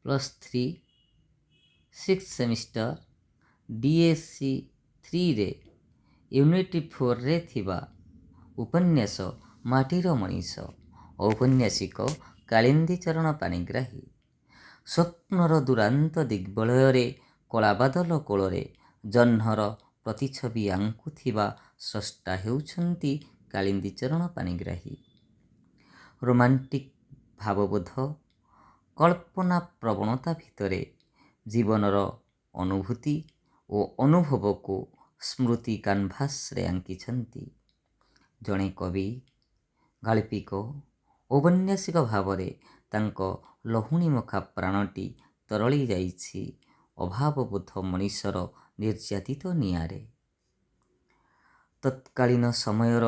+3 6th semester DSC 3ରେ unit 4ରେ ଥିବା ଉପନ୍ୟାସ ମାଟିର ମଣିଷ ଔପନ୍ୟାସିକ କାଳିନ୍ଦୀ ଚରଣ ପାଣିଗ୍ରାହୀ। ସ୍ୱପ୍ନର ଦୂରାନ୍ତ ଦିଗ୍ବଳୟରେ କଳାବାଦଲ କୋଳରେ ଜହ୍ନର ପ୍ରତିଛବି ଆଙ୍କୁଥିବା ସ୍ରଷ୍ଟା ହେଉଛନ୍ତି କାଳିନ୍ଦୀ ଚରଣ ପାଣିଗ୍ରାହୀ। ରୋମାଣ୍ଟିକ୍ ଭାବବୋଧ କଳ୍ପନା ପ୍ରବଣତା ଭିତରେ ଜୀବନର ଅନୁଭୂତି ଓ ଅନୁଭବକୁ ସ୍ମୃତି କାନଭାସରେ ଆଙ୍କିଛନ୍ତି। ଜଣେ କବି, ଗାଳ୍ପିକ, ଔପନ୍ୟାସିକ ଭାବରେ ତାଙ୍କ ଲହୁଣୀମଖା ପ୍ରାଣଟି ତରଳି ଯାଇଛି ଅଭାବବୋଧ ମଣିଷର ନିର୍ଯାତିତ ନିଆଁରେ। ତତ୍କାଳୀନ ସମୟର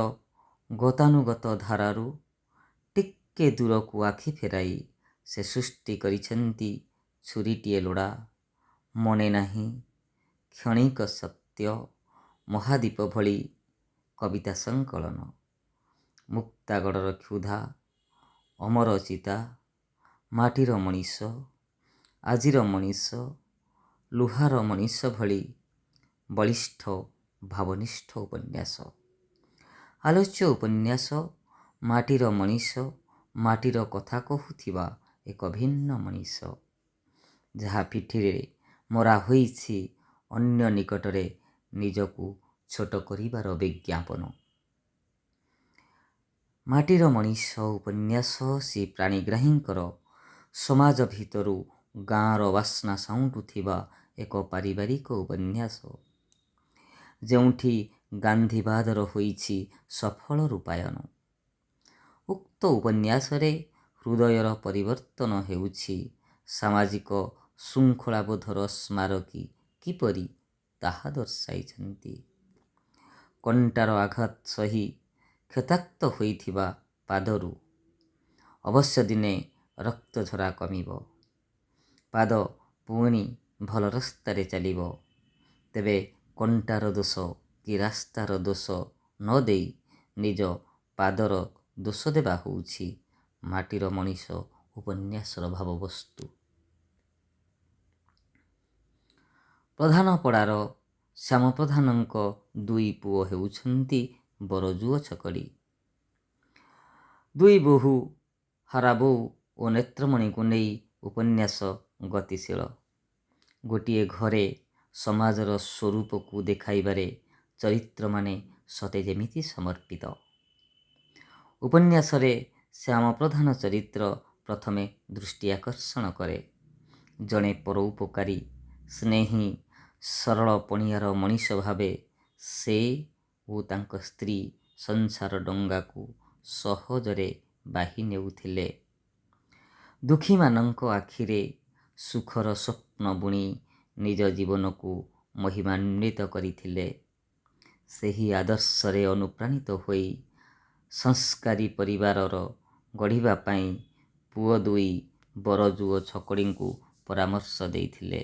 ଗତାନୁଗତ ଧାରାରୁ ଟିକେ ଦୂରକୁ ଆଖି ଫେରାଇ ସେ ସୃଷ୍ଟି କରିଛନ୍ତି ଛୁରୀଟିଏ ଲୋଡ଼ା, ମନେ ନାହିଁ, କ୍ଷଣିକ ସତ୍ୟ, ମହାଦୀପ ଭଳି କବିତା ସଂକଳନ। ମୁକ୍ତାଗଡ଼ର କ୍ଷୁଧା, ଅମର ଚିତା, ମାଟିର ମଣିଷ, ଆଜିର ମଣିଷ, ଲୁହାର ମଣିଷ ଭଳି ବଳିଷ୍ଠ ଭାବନିଷ୍ଠ ଉପନ୍ୟାସ। ଆଲୋଚ୍ୟ ଉପନ୍ୟାସ ମାଟିର ମଣିଷ ମାଟିର କଥା କହୁଥିବା ଏକ ଭିନ୍ନ ମଣିଷ, ଯାହା ପିଠିରେ ମରା ହୋଇଛି ଅନ୍ୟ ନିକଟରେ ନିଜକୁ ଛୋଟ କରିବାର ବିଜ୍ଞାପନ। ମାଟିର ମଣିଷ ଉପନ୍ୟାସ ଶ୍ରୀ ପାଣିଗ୍ରାହୀଙ୍କର ସମାଜ ଭିତରୁ ଗାଁର ବାସ୍ନା ସାଉଁଟୁଥିବା ଏକ ପାରିବାରିକ ଉପନ୍ୟାସ, ଯେଉଁଠି ଗାନ୍ଧୀବାଦର ହୋଇଛି ସଫଳ ରୂପାୟନ। ଉକ୍ତ ଉପନ୍ୟାସରେ ହୃଦୟର ପରିବର୍ତ୍ତନ ହେଉଛି ସାମାଜିକ ଶୃଙ୍ଖଳାବୋଧର ସ୍ମାରକୀ କିପରି ତାହା ଦର୍ଶାଇଛନ୍ତି। କଣ୍ଟାର ଆଘାତ ସହି କ୍ଷତାକ୍ତ ହୋଇଥିବା ପାଦରୁ ଅବଶ୍ୟ ଦିନେ ରକ୍ତଝରା କମିବ, ପାଦ ପୁଣି ଭଲ ରାସ୍ତାରେ ଚାଲିବ। ତେବେ କଣ୍ଟାର ଦୋଷ କି ରାସ୍ତାର ଦୋଷ ନ ଦେଇ ନିଜ ପାଦର ଦୋଷ ଦେବା ହେଉଛି ମାଟିର ମଣିଷ ଉପନ୍ୟାସର ଭାବବସ୍ତୁ। ପ୍ରଧାନପଡ଼ାର ଶ୍ୟାମପ୍ରଧାନଙ୍କ ଦୁଇ ପୁଅ ହେଉଛନ୍ତି ବରଜୁ ଓ ଛକଡ଼ି। ଦୁଇ ବୋହୂ ହାରାବୋଉ ଓ ନେତ୍ରମଣିଙ୍କୁ ନେଇ ଉପନ୍ୟାସ ଗତିଶୀଳ। ଗୋଟିଏ ଘରେ ସମାଜର ସ୍ୱରୂପକୁ ଦେଖାଇବାରେ ଚରିତ୍ରମାନେ ସତେ ଯେମିତି ସମର୍ପିତ। ଉପନ୍ୟାସରେ ଶ୍ୟାମପ୍ରଧାନ ଚରିତ୍ର ପ୍ରଥମେ ଦୃଷ୍ଟି ଆକର୍ଷଣ କରେ। ଜଣେ ପରୋପକାରୀ, ସ୍ନେହୀ, ସରଳ ପଣିଆର ମଣିଷ ଭାବେ ସେ ଓ ତାଙ୍କ ସ୍ତ୍ରୀ ସଂସାର ଡଙ୍ଗାକୁ ସହଜରେ ବାହି ନେଉଥିଲେ। ଦୁଃଖୀମାନଙ୍କ ଆଖିରେ ସୁଖର ସ୍ୱପ୍ନ ବୁଣି ନିଜ ଜୀବନକୁ ମହିମାନ୍ୱିତ କରିଥିଲେ। ସେହି ଆଦର୍ଶରେ ଅନୁପ୍ରାଣିତ ହୋଇ ସଂସ୍କାରୀ ପରିବାରର ଗଢ଼ିବା ପାଇଁ ପୁଅ ଦୁଇ ବରଜୁ ଓ ଛକଡ଼ିଙ୍କୁ ପରାମର୍ଶ ଦେଇଥିଲେ।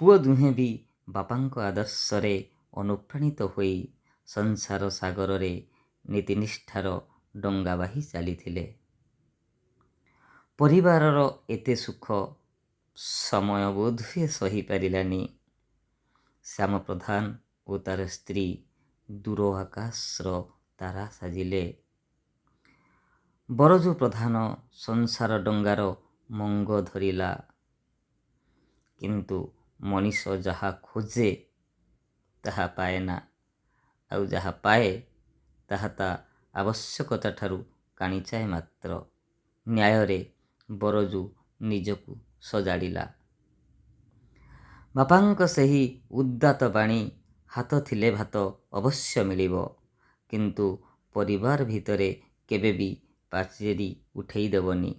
ପୁଅ ଦୁହେଁ ବି ବାପାଙ୍କ ଆଦର୍ଶରେ ଅନୁପ୍ରାଣିତ ହୋଇ ସଂସାର ସାଗରରେ ନୀତିନିଷ୍ଠାର ଡଙ୍ଗା ବାହି ଚାଲିଥିଲେ। ପରିବାରର ଏତେ ସୁଖ ସମୟ ବୋଧହୁଏ ସହିପାରିଲାନି। ଶ୍ୟାମପ୍ରଧାନ ଓ ତାର ସ୍ତ୍ରୀ ଦୂର ଆକାଶର ତାରା ସାଜିଲେ। ବରଜୁ ପ୍ରଧାନ ସଂସାର ଡଙ୍ଗାର ମଙ୍ଗ ଧରିଲା। କିନ୍ତୁ ମଣିଷ ଯାହା ଖୋଜେ ତାହା ପାଏନା, ଆଉ ଯାହା ପାଏ ତାହା ତା ଆବଶ୍ୟକତାଠାରୁ କାଣିଚାଏ ମାତ୍ର। ନ୍ୟାୟରେ ବରଜୁ ନିଜକୁ ସଜାଡ଼ିଲା। ବାପାଙ୍କ ସେହି ଉଦାତ୍ତ ବାଣୀ, ହାତ ଥିଲେ ଭାତ ଅବଶ୍ୟ ମିଳିବ, କିନ୍ତୁ ପରିବାର ଭିତରେ କେବେ ବି ପାଚେରୀ ଉଠେଇ ଦେବନି।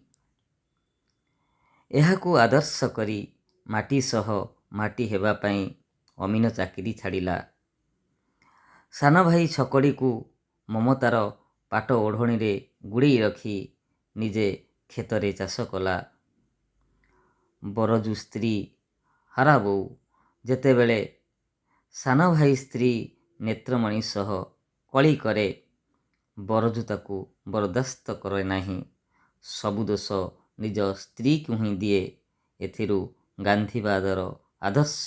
ଏହାକୁ ଆଦର୍ଶ କରି ମାଟି ସହ ମାଟି ହେବା ପାଇଁ ଅମିନ ଚାକିରି ଛାଡ଼ିଲା। ସାନ ଭାଇ ଛକଡ଼ିକୁ ମମତାର ପାଟ ଓଢ଼ଣୀରେ ଗୁଡ଼େଇ ରଖି ନିଜେ କ୍ଷେତରେ ଚାଷ କଲା। ବରଜୁ ସ୍ତ୍ରୀ ହାରାବୋଉ ଯେତେବେଳେ ସାନ ଭାଇ ସ୍ତ୍ରୀ ନେତ୍ରମଣି ସହ କଳି କରେ, ବରଜୁ ତାକୁ ବରଦାସ୍ତ କରେ ନାହିଁ। ସବୁ ଦୋଷ ନିଜ ସ୍ତ୍ରୀକୁ ହିଁ ଦିଏ। ଏଥିରୁ ଗାନ୍ଧୀବାଦର ଆଦର୍ଶ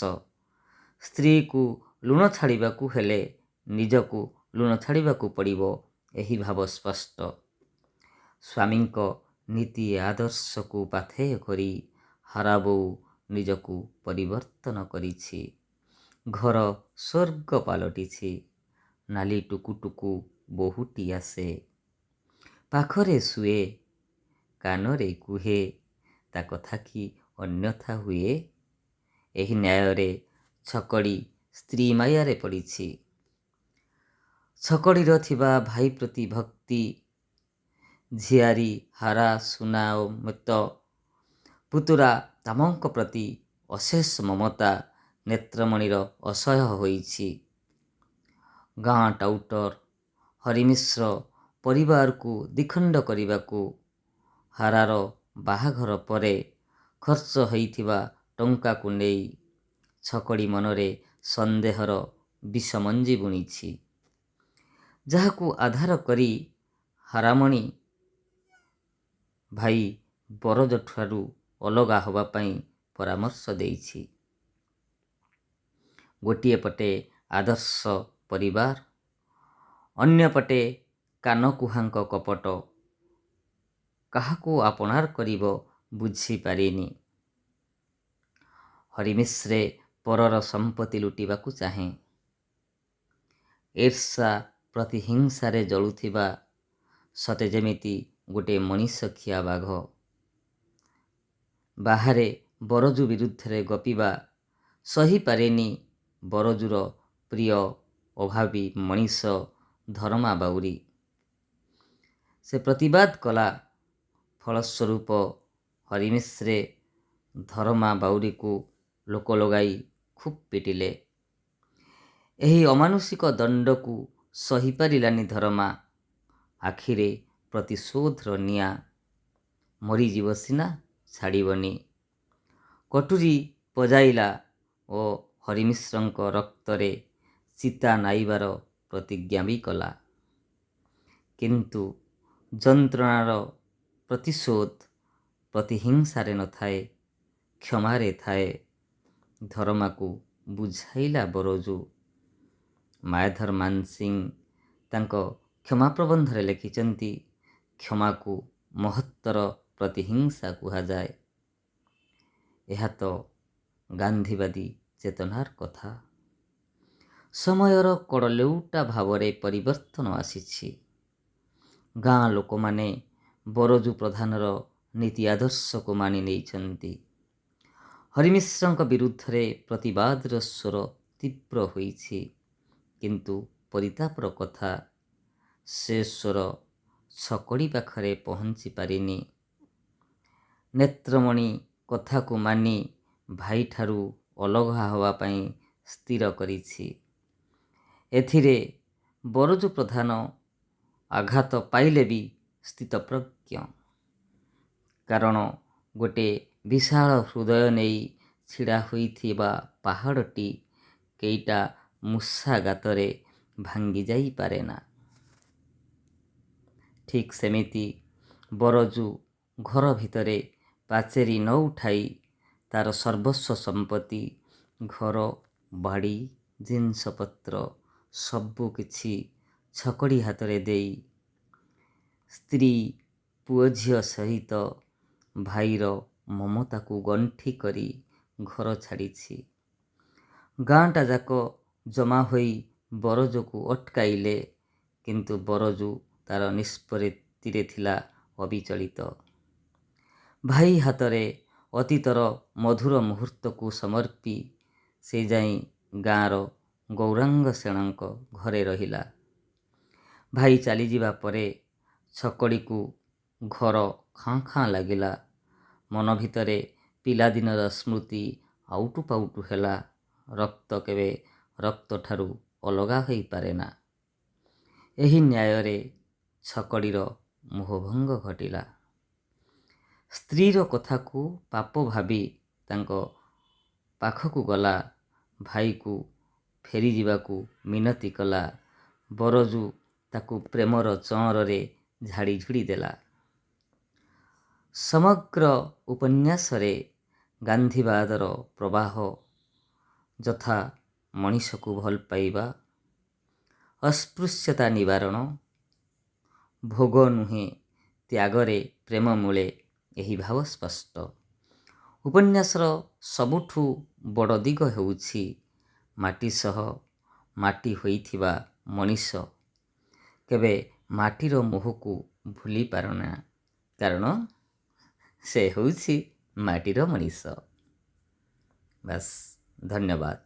ସ୍ତ୍ରୀକୁ ଲୁଣ ଛାଡ଼ିବାକୁ ହେଲେ ନିଜକୁ ଲୁଣ ଛାଡ଼ିବାକୁ ପଡ଼ିବ, ଏହି ଭାବ ସ୍ପଷ୍ଟ। ସ୍ୱାମୀଙ୍କ ନୀତି ଆଦର୍ଶକୁ ପାଥେୟ କରି ହରାବୋଉ ନିଜକୁ ପରିବର୍ତ୍ତନ କରିଛି। ଘର ସ୍ୱର୍ଗ ପାଲଟିଛି। ନାଲି ଟୁକୁଟୁକୁ ବୋହୂଟି ଆସେ, ପାଖରେ ଶୁଏ, କାନରେ କୁହେ, ତା କଥା କି ଅନ୍ୟଥା ହୁଏ। ଏହି ନ୍ୟାୟରେ ଛକଡ଼ି ସ୍ତ୍ରୀ ମାୟାରେ ପଡ଼ିଛି। ଛକଡ଼ିର ଥିବା ଭାଇ ପ୍ରତି ଭକ୍ତି, ଝିଆରୀ ହାରା ସୁନା ଓ ମେତ, ପୁତୁରା ଦାମଙ୍କ ପ୍ରତି ଅଶେଷ ମମତା ନେତ୍ରମଣିର ଅସହ୍ୟ ହୋଇଛି। ଗାଁ ଟାଉଟର ହରିମିଶ୍ର ପରିବାରକୁ ଦ୍ୱିଖଣ୍ଡ କରିବାକୁ ହାରାର ବାହାଘର ପରେ ଖର୍ଚ୍ଚ ହୋଇଥିବା ଟଙ୍କାକୁ ନେଇ ଛକଡ଼ି ମନରେ ସନ୍ଦେହର ବିଷମଞ୍ଜି ବୁଣିଛି। ଯାହାକୁ ଆଧାର କରି ହାରାମଣି ଭାଇ ବରଜଠାରୁ ଅଲଗା ହେବା ପାଇଁ ପରାମର୍ଶ ଦେଇଛି। ଗୋଟିଏ ପଟେ ଆଦର୍ଶ ପରିବାର, ଅନ୍ୟପଟେ କାନକୁହାଙ୍କ କପଟ। କାହାକୁ ଆପଣାର କରିବ ବୁଝିପାରିନି। ହରିମିଶ୍ରେ ପରର ସମ୍ପତ୍ତି ଲୁଟିବାକୁ ଚାହେଁ। ଈର୍ଷା ପ୍ରତିହିଂସାରେ ଜଳୁଥିବା ସତେ ଯେମିତି ଗୋଟିଏ ମଣିଷଖିଆ ବାଘ। ବାହାରେ ବରଜୁ ବିରୁଦ୍ଧରେ ଗପିବା ସହିପାରେନି ବରଜୁର ପ୍ରିୟ ଅଭାବୀ ମଣିଷ ଧରମା ବାଉରୀ। ସେ ପ୍ରତିବାଦ କଲା। ଫଳସ୍ୱରୂପ ହରିମିଶ୍ରେ ଧରମା ବାଉରୀକୁ ଲୋକ ଲଗାଇ ଖୁବ୍ ପିଟିଲେ। ଏହି ଅମାନୁଷିକ ଦଣ୍ଡକୁ ସହିପାରିଲାନି ଧରମା। ଆଖିରେ ପ୍ରତିଶୋଧର ନିଆଁ। ମରିଯିବ ସିନା, ଛାଡ଼ିବନି। କଟୁରୀ ବଜାଇଲା ଓ ହରିମିଶ୍ରଙ୍କ ରକ୍ତରେ ଚିତା ନାଇବାର ପ୍ରତିଜ୍ଞା ବି କଲା। କିନ୍ତୁ ଯନ୍ତ୍ରଣାର ପ୍ରତିଶୋଧ ପ୍ରତିହିଂସାରେ ନଥାଏ, କ୍ଷମାରେ ଥାଏ। ଧରମାକୁ ବୁଝାଇଲା ବରଜୁ। ମାୟାଧର ମାନସିଂହ ତାଙ୍କ କ୍ଷମା ପ୍ରବନ୍ଧରେ ଲେଖିଛନ୍ତି, କ୍ଷମାକୁ ମହତ୍ତର ପ୍ରତିହିଂସା କୁହାଯାଏ। ଏହା ତ ଗାନ୍ଧୀବାଦୀ ଚେତନାର କଥା। ସମୟର କଡ଼ଲେଉଟା ଭାବରେ ପରିବର୍ତ୍ତନ ଆସିଛି। ଗାଁ ଲୋକମାନେ ବରଜୁ ପ୍ରଧାନର ନୀତି ଆଦର୍ଶକୁ ମାନି ନେଇଛନ୍ତି। ହରିମିଶ୍ରଙ୍କ ବିରୁଦ୍ଧରେ ପ୍ରତିବାଦର ସ୍ୱର ତୀବ୍ର ହୋଇଛି। କିନ୍ତୁ ପରିତାପର କଥା, ସେ ସ୍ୱର ଛକଡ଼ି ପାଖରେ ପହଞ୍ଚି ପାରିନି। ନେତ୍ରମଣି କଥାକୁ ମାନି ଭାଇଠାରୁ ଅଲଗା ହେବା ପାଇଁ ସ୍ଥିର କରିଛି। ଏଥିରେ ବରଜୁ ପ୍ରଧାନ ଆଘାତ ପାଇଲେ ବି ସ୍ଥିତପ୍ରଜ୍ଞ। କାରଣ ଗୋଟେ ବିଶାଳ ହୃଦୟ ନେଇ ଛିଡ଼ା ହୋଇଥିବା ପାହାଡ଼ଟି କେଇଟା ମୂଷା ଗାତରେ ଭାଙ୍ଗି ଯାଇପାରେନା। ଠିକ୍ ସେମିତି ବରଜୁ ଘର ଭିତରେ ପାଚେରୀ ନ ଉଠାଇ ତାର ସର୍ବସ୍ୱ ସମ୍ପତ୍ତି, ଘର ବାଡ଼ି, ଜିନିଷପତ୍ର ସବୁ କିଛି ଛକଡ଼ି ହାତରେ ଦେଇ ସ୍ତ୍ରୀ ପୁଅଝିଅ ସହିତ ଭାଇର ମମତାକୁ ଗଣ୍ଠି କରି ଘର ଛାଡ଼ିଛି। ଗାଁଟା ଯାକ ଜମା ହୋଇ ବରଜୁକୁ ଅଟକାଇଲେ, କିନ୍ତୁ ବରଜୁ ତାର ନିଷ୍ପତ୍ତିରେ ଥିଲା ଅବିଚଳିତ। ଭାଇ ହାତରେ ଅତୀତର ମଧୁର ମୁହୂର୍ତ୍ତକୁ ସମର୍ପି ସେ ଯାଇ ଗାଁର ଗୌରାଙ୍ଗ ସେଣଙ୍କ ଘରେ ରହିଲା। ଭାଇ ଚାଲିଯିବା ପରେ ଛକଡ଼ିକୁ ଘର ଖାଁ ଖାଁ ଲାଗିଲା। ମନ ଭିତରେ ପିଲାଦିନର ସ୍ମୃତି ଆଉଟୁ ପାଉଟୁ ହେଲା। ରକ୍ତ କେବେ ରକ୍ତଠାରୁ ଅଲଗା ହୋଇପାରେନା। ଏହି ନ୍ୟାୟରେ ଛକଡ଼ିର ମୋହଭଙ୍ଗ ଘଟିଲା। ସ୍ତ୍ରୀର କଥାକୁ ପାପ ଭାବି ତାଙ୍କ ପାଖକୁ ଗଲା। ଭାଇକୁ ଫେରିଯିବାକୁ ମିନତି କଲା। ବରଜୁ ତାକୁ ପ୍ରେମର ଚଅଁରରେ ଝାଡ଼ିଝୁଡ଼ି ଦେଲା। ସମଗ୍ର ଉପନ୍ୟାସରେ ଗାନ୍ଧୀବାଦର ପ୍ରବାହ ଯଥା ମଣିଷକୁ ଭଲ ପାଇବା, ଅସ୍ପୃଶ୍ୟତା ନିବାରଣ, ଭୋଗ ନୁହେଁ ତ୍ୟାଗରେ ପ୍ରେମ ମିଳେ ଏହି ଭାବ ସ୍ପଷ୍ଟ। ଉପନ୍ୟାସର ସବୁଠୁ ବଡ଼ ଦିଗ ହେଉଛି ମାଟି ସହ ମାଟି ହୋଇଥିବା ମଣିଷ କେବେ ମାଟିର ମୋହକୁ ଭୁଲି ପାରେନା, କାରଣ ସେ ହେଉଛି ମାଟିର ମଣିଷ। ବାସ୍, ଧନ୍ୟବାଦ।